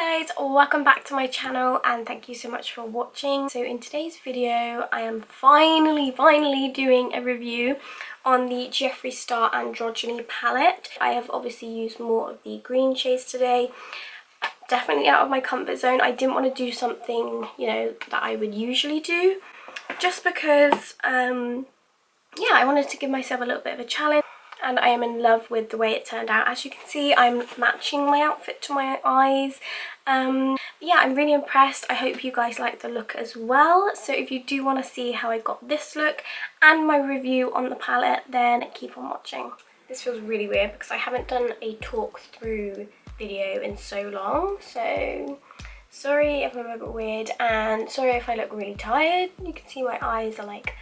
guys, welcome back to my channel and thank you so much for watching. So in today's video I am finally doing a review on the Jeffree Star Androgyny palette. I have obviously used more of the green shades today. Definitely out of my comfort zone. I didn't want to do something, you know, that I would usually do, just because yeah, I wanted to give myself a little bit of a challenge. And I am in love with the way it turned out. As you can see, I'm matching my outfit to my eyes. Yeah, I'm really impressed. I hope you guys like the look as well. So if you do want to see how I got this look and my review on the palette, then keep on watching. This feels really weird because I haven't done a talk through video in so long. So sorry if I'm a bit weird and sorry if I look really tired. You can see my eyes are like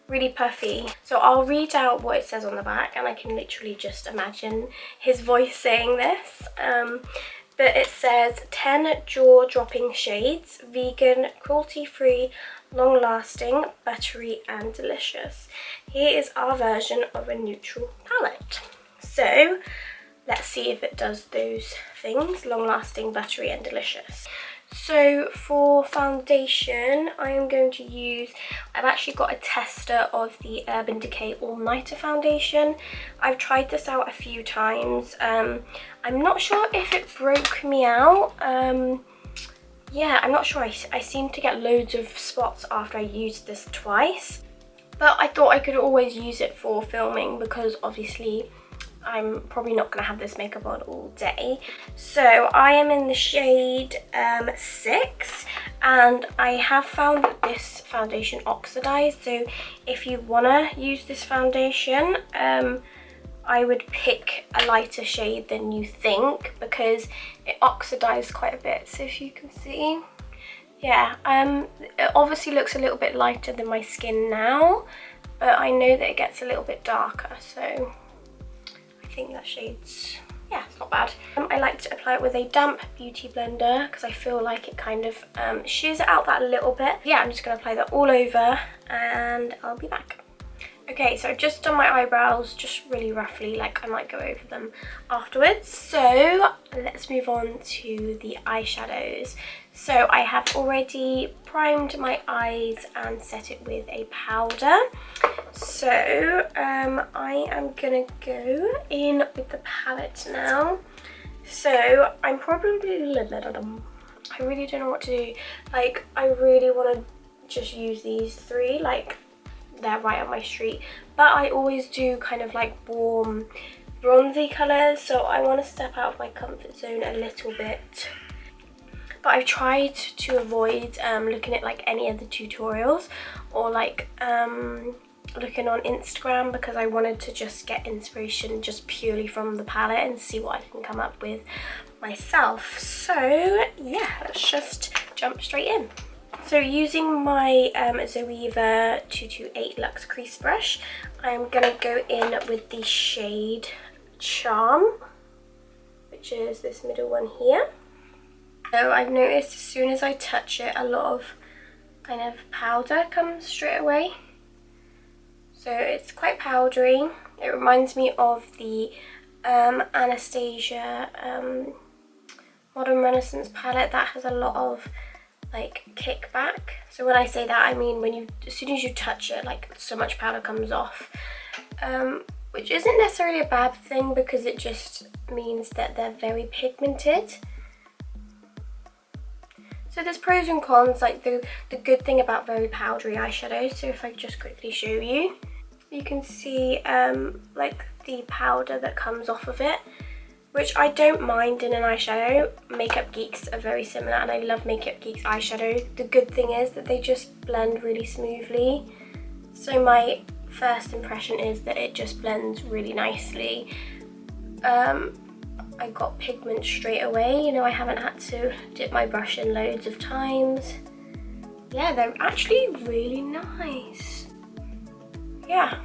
really puffy. So I'll read out what it says on the back and I can literally just imagine his voice saying this. But it says 10 jaw-dropping shades, vegan, cruelty-free, long-lasting, buttery and delicious. Here is our version of a neutral palette. So let's see if it does those things, long-lasting, buttery and delicious. So for foundation, I am going to use, I've actually got a tester of the Urban Decay All Nighter foundation. I've tried this out a few times. I'm not sure if it broke me out. Yeah, I'm not sure. I seem to get loads of spots after I used this twice. But I thought I could always use it for filming because obviously I'm probably not going to have this makeup on all day. So I am in the shade 6 and I have found that this foundation oxidized. So if you want to use this foundation, I would pick a lighter shade than you think because it oxidized quite a bit. So if you can see, yeah, it obviously looks a little bit lighter than my skin now, but I know that it gets a little bit darker. So I think that shade's, yeah, it's not bad. I like to apply it with a damp beauty blender because I feel like it kind of shears it out that little bit. Yeah, I'm just going to apply that all over and I'll be back. Okay, so I've just done my eyebrows just really roughly, like I might go over them afterwards. So let's move on to the eyeshadows. So I have already primed my eyes and set it with a powder. So I am gonna go in with the palette now. So I'm probably, I really don't know what to do. Like I really want to just use these three, like they're right up my street, but I always do kind of like warm bronzy colours, so I want to step out of my comfort zone a little bit. But I've tried to avoid looking at like any of the tutorials or like looking on Instagram because I wanted to just get inspiration just purely from the palette and see what I can come up with myself. So yeah, let's just jump straight in. So using my Zoeva 228 Luxe crease brush, I'm going to go in with the shade Charm, which is this middle one here. So I've noticed as soon as I touch it, a lot of kind of powder comes straight away. So it's quite powdery. It reminds me of the Anastasia Modern Renaissance palette that has a lot of like kickback. So when I say that, I mean when as soon as you touch it, like so much powder comes off, which isn't necessarily a bad thing because it just means that they're very pigmented. So there's pros and cons. Like the good thing about very powdery eyeshadows, so if I just quickly show you, you can see like the powder that comes off of it, which I don't mind in an eyeshadow. Makeup Geeks are very similar and I love Makeup Geeks eyeshadow. The good thing is that they just blend really smoothly. So my first impression is that it just blends really nicely. I got pigment straight away, you know, I haven't had to dip my brush in loads of times. Yeah, they're actually really nice. Yeah,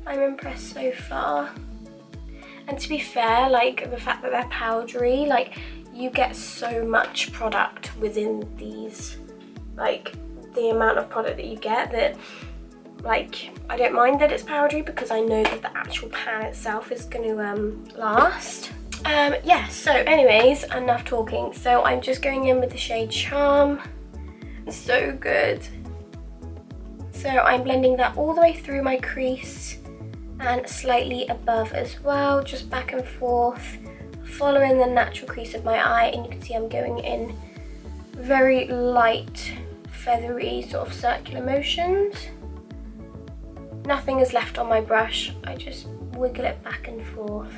I'm impressed so far. And to be fair, like the fact that they're powdery, like you get so much product within these, like the amount of product that you get, that like I don't mind that it's powdery because I know that the actual pan itself is going to last. Yeah, so anyways, enough talking. So I'm just going in with the shade Charm. It's so good. So I'm blending that all the way through my crease and slightly above as well, just back and forth, following the natural crease of my eye. And you can see I'm going in very light, feathery sort of circular motions. Nothing is left on my brush, I just wiggle it back and forth.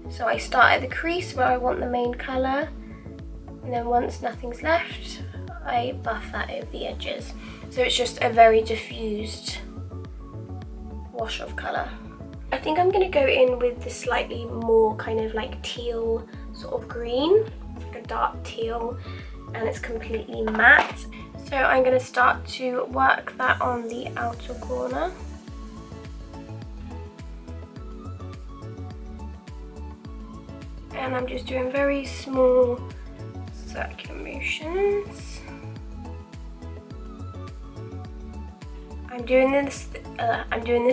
So I start at the crease where I want the main colour, and then once nothing's left, I buff that over the edges. So it's just a very diffused wash of colour. I think I'm going to go in with the slightly more kind of like teal sort of green, like a dark teal, and it's completely matte. So I'm going to start to work that on the outer corner. And I'm just doing very small circular motions. I'm doing this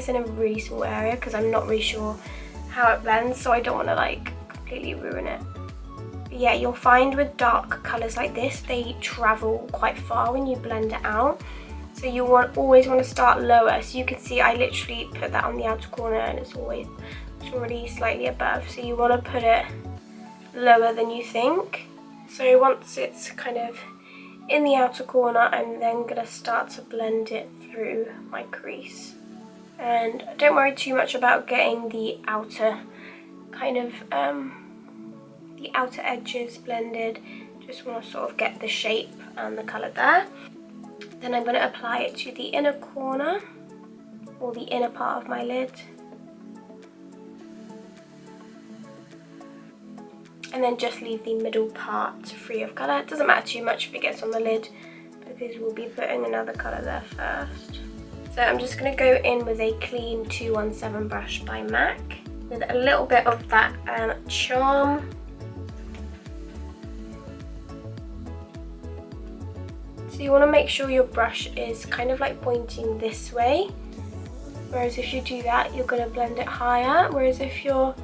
in a really small area because I'm not really sure how it blends, so I don't want to like completely ruin it. But yeah, you'll find with dark colours like this, they travel quite far when you blend it out. So you always want to start lower. So you can see I literally put that on the outer corner and it's already slightly above. So you want to put it lower than you think. So once it's kind of in the outer corner, I'm then going to start to blend it through my crease. And don't worry too much about getting the outer kind of the outer edges blended. Just want to sort of get the shape and the colour there. Then I'm going to apply it to the inner corner or the inner part of my lid. And then just leave the middle part free of colour. It doesn't matter too much if it gets on the lid because we'll be putting another colour there first. So I'm just going to go in with a clean 217 brush by MAC with a little bit of that Charm. So you want to make sure your brush is kind of like pointing this way. Whereas if you do that, you're going to blend it higher. Whereas if you're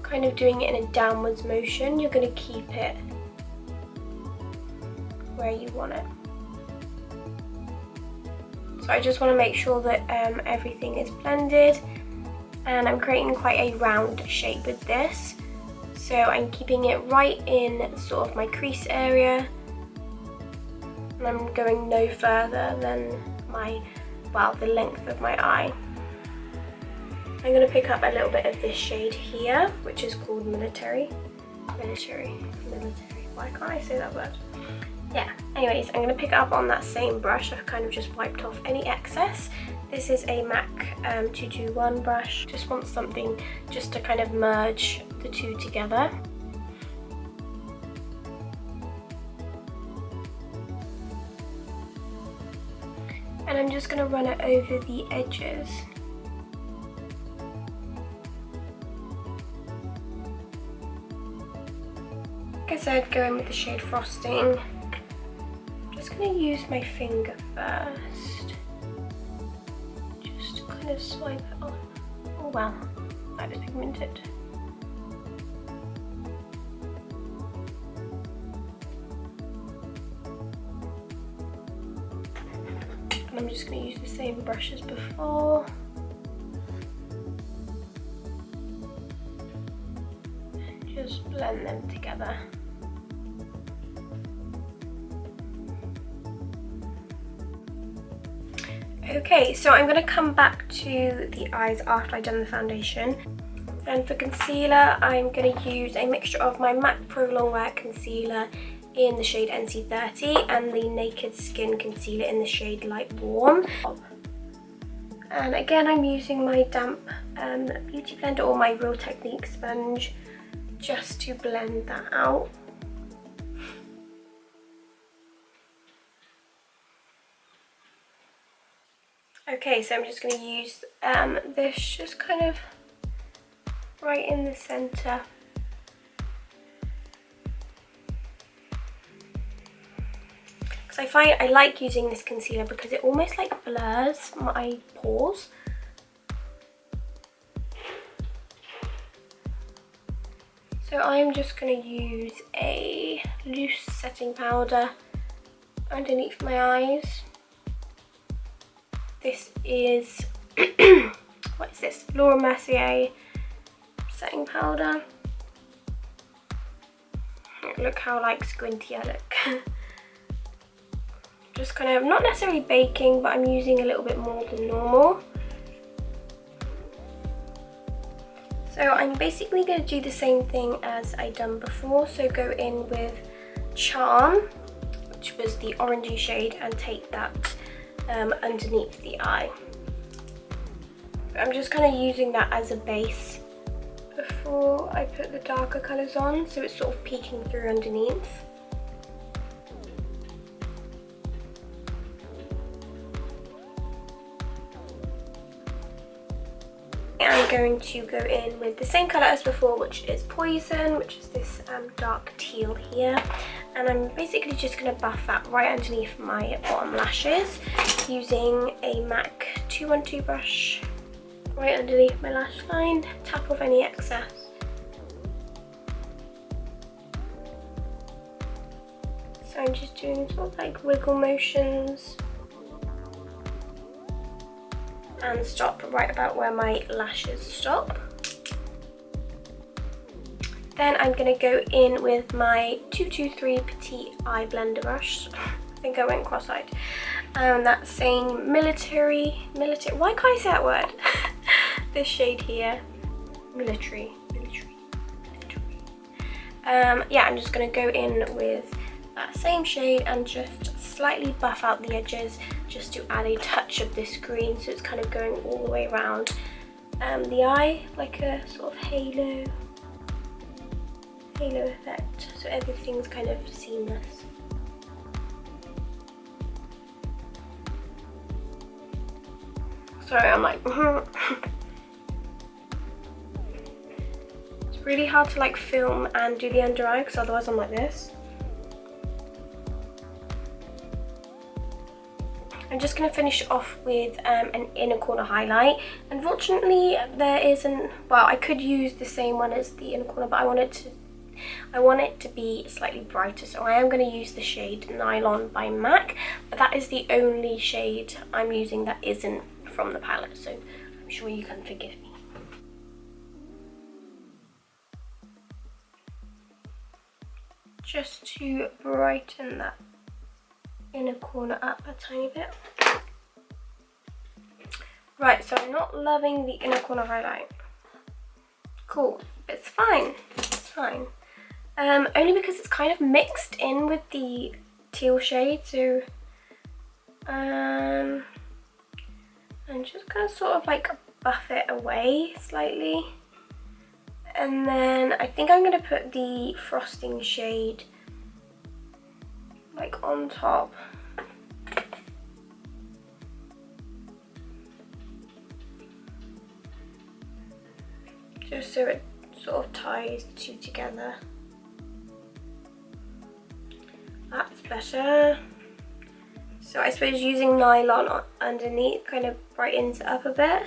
kind of doing it in a downwards motion, you're going to keep it where you want it. So I just want to make sure that everything is blended, and I'm creating quite a round shape with this. So I'm keeping it right in sort of my crease area, and I'm going no further than the length of my eye. I'm going to pick up a little bit of this shade here, which is called Military. Why can't I say that word? Yeah, anyways, I'm going to pick it up on that same brush. I've kind of just wiped off any excess. This is a MAC 221 brush. Just want something just to kind of merge the two together. And I'm just going to run it over the edges. Like I said, go in with the shade Frosting. I'm just going to use my finger first, just to kind of swipe it on. Oh wow, that is pigmented. And I'm just going to use the same brush as before. Just blend them together. Okay, so I'm going to come back to the eyes after I've done the foundation. And for concealer, I'm going to use a mixture of my MAC Pro Longwear concealer in the shade NC30 and the Naked Skin concealer in the shade Light Warm. And again, I'm using my damp beauty blender or my Real Technique sponge just to blend that out. Okay, so I'm just going to use this just kind of right in the centre. Because I find I like using this concealer because it almost like blurs my pores. So I'm just going to use a loose setting powder underneath my eyes. This is, what is this? MERCIER setting powder. Look how like squinty I look. Just kind of, not necessarily baking, but I'm using a little bit more than normal. So I'm basically going to do the same thing as I done before. So go in with Charm, which was the orangey shade, and take that underneath the eye. I'm just kind of using that as a base before I put the darker colours on, so it's sort of peeking through underneath. I'm going to go in with the same colour as before, which is Poison, which is this dark teal here, and I'm basically just going to buff that right underneath my bottom lashes using a MAC 212 brush right underneath my lash line, tap off any excess. So I'm just doing sort of like wiggle motions and stop right about where my lashes stop. Then I'm going to go in with my 223 Petite Eye Blender brush. I think I went cross-eyed. That same military, why can't I say that word? This shade here, military. Yeah, I'm just going to go in with that same shade and just slightly buff out the edges just to add a touch of this green, so it's kind of going all the way around the eye, like a sort of halo effect, so everything's kind of seamless. Sorry, I'm like It's really hard to like film and do the under eye because otherwise I'm like this. I'm just going to finish off with an inner corner highlight. Unfortunately, there isn't, well, I could use the same one as the inner corner, but I want it to be slightly brighter, so I am going to use the shade Nylon by MAC, but that is the only shade I'm using that isn't from the palette, so I'm sure you can forgive me. Just to brighten that inner corner up a tiny bit. Right, so I'm not loving the inner corner highlight. Cool, it's fine, it's fine. Only because it's kind of mixed in with the teal shade, so I'm just gonna sort of like buff it away slightly. And then I think I'm gonna put the frosting shade like on top. Just so it sort of ties the two together. That's better. So I suppose using Nylon underneath kind of brightens it up a bit.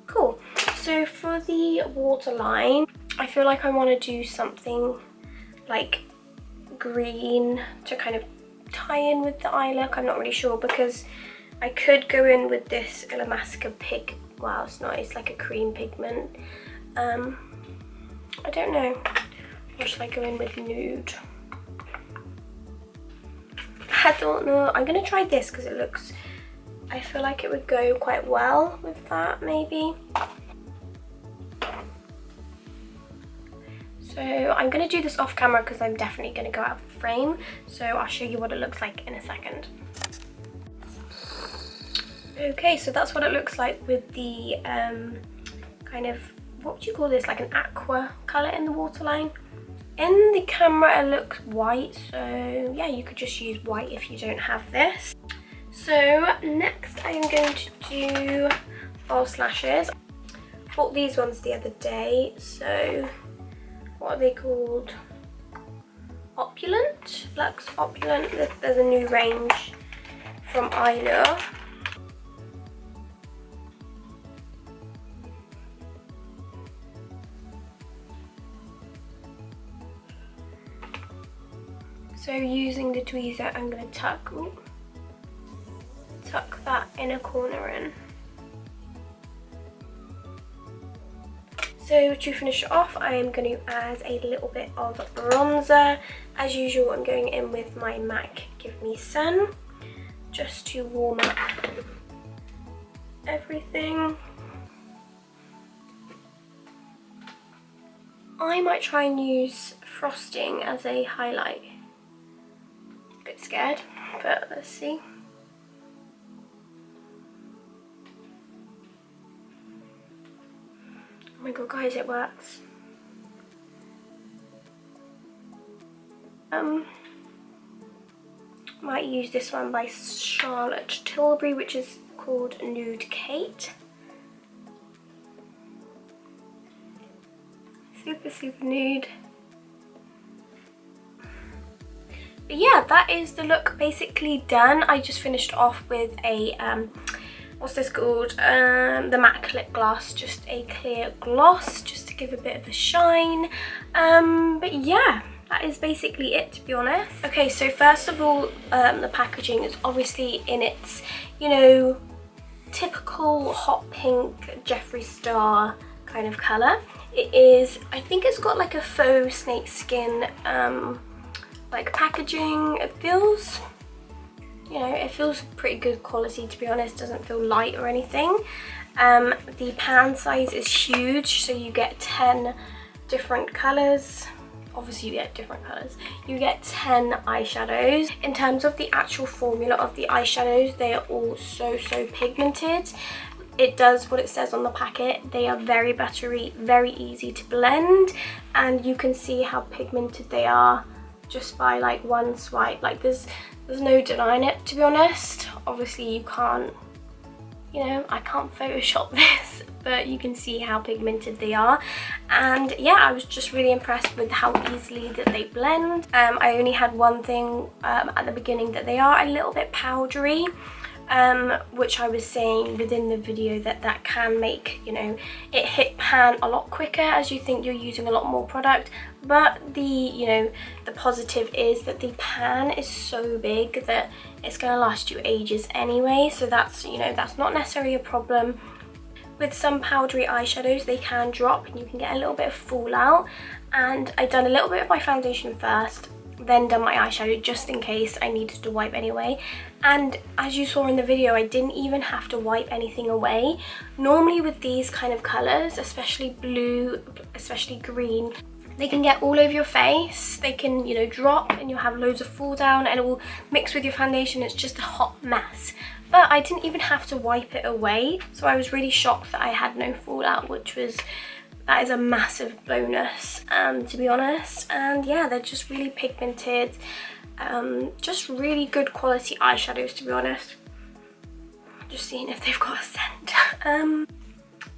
Cool. So for the waterline, I feel like I want to do something like green to kind of tie in with the eye look. I'm not really sure because I could go in with this ILLAMASQUA well, it's not, it's like a cream pigment. I don't know. Or should I go in with nude? I don't know. I'm gonna try this because it looks, I feel like it would go quite well with that maybe. So I'm going to do this off camera because I'm definitely going to go out of frame. So I'll show you what it looks like in a second. Okay, so that's what it looks like with the kind of, what would you call this, like an aqua colour in the waterline. In the camera it looks white, so yeah, you could just use white if you don't have this. So next I am going to do false lashes. I bought these ones the other day, so what are they called? Opulent? Luxe Opulent. There's a new range from EYLURE. So using the tweezer, I'm going to tuck that inner corner in. So to finish it off, I am going to add a little bit of bronzer. As usual, I'm going in with my MAC Give Me Sun, just to warm up everything. I might try and use frosting as a highlight. A bit scared, but let's see. Oh my god, guys, it works. Might use this one by Charlotte Tilbury, which is called Nude Kate. Super nude. But yeah, that is the look basically done. I just finished off with a what's this called, the MAC lip gloss, just a clear gloss, just to give a bit of a shine. But yeah, that is basically it, to be honest. Okay, so first of all, the packaging is obviously in its, you know, typical hot pink Jeffree Star kind of colour. It is, I think it's got like a faux snake skin like packaging. It feels, you know, it feels pretty good quality, to be honest. Doesn't feel light or anything. The pan size is huge, so you get 10 different colours. Obviously you get different colours. You get 10 eyeshadows. In terms of the actual formula of the eyeshadows, they are all so pigmented. It does what it says on the packet. They are very buttery, very easy to blend, and you can see how pigmented they are just by like one swipe. Like there's no denying it, to be honest. Obviously you can't, you know, I can't Photoshop this, but you can see how pigmented they are. And yeah, I was just really impressed with how easily that they blend. I only had one thing at the beginning, that they are a little bit powdery, which I was saying within the video that can make, you know, it hit pan a lot quicker as you think you're using a lot more product. But the, you know, the positive is that the pan is so big that it's going to last you ages anyway, so that's, you know, that's not necessarily a problem. With some powdery eyeshadows, they can drop and you can get a little bit of fallout, and I done a little bit of my foundation first, then done my eyeshadow just in case I needed to wipe anyway. And as you saw in the video, I didn't even have to wipe anything away. Normally with these kind of colours, especially blue, especially green, they can get all over your face. They can, you know, drop and you'll have loads of fall down and it will mix with your foundation. It's just a hot mess. But I didn't even have to wipe it away, so I was really shocked that I had no fallout, that is a massive bonus, to be honest. And yeah, they're just really pigmented, just really good quality eyeshadows, to be honest. Just seeing if they've got a scent.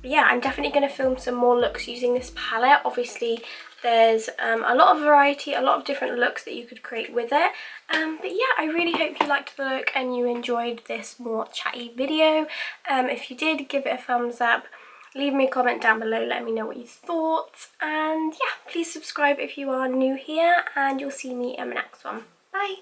But yeah, I'm definitely going to film some more looks using this palette. Obviously there's a lot of variety, a lot of different looks that you could create with it. But yeah, I really hope you liked the look and you enjoyed this more chatty video. If you did, give it a thumbs up. Leave me a comment down below, let me know what you thought. And yeah, please subscribe if you are new here, and you'll see me in the next one. Bye!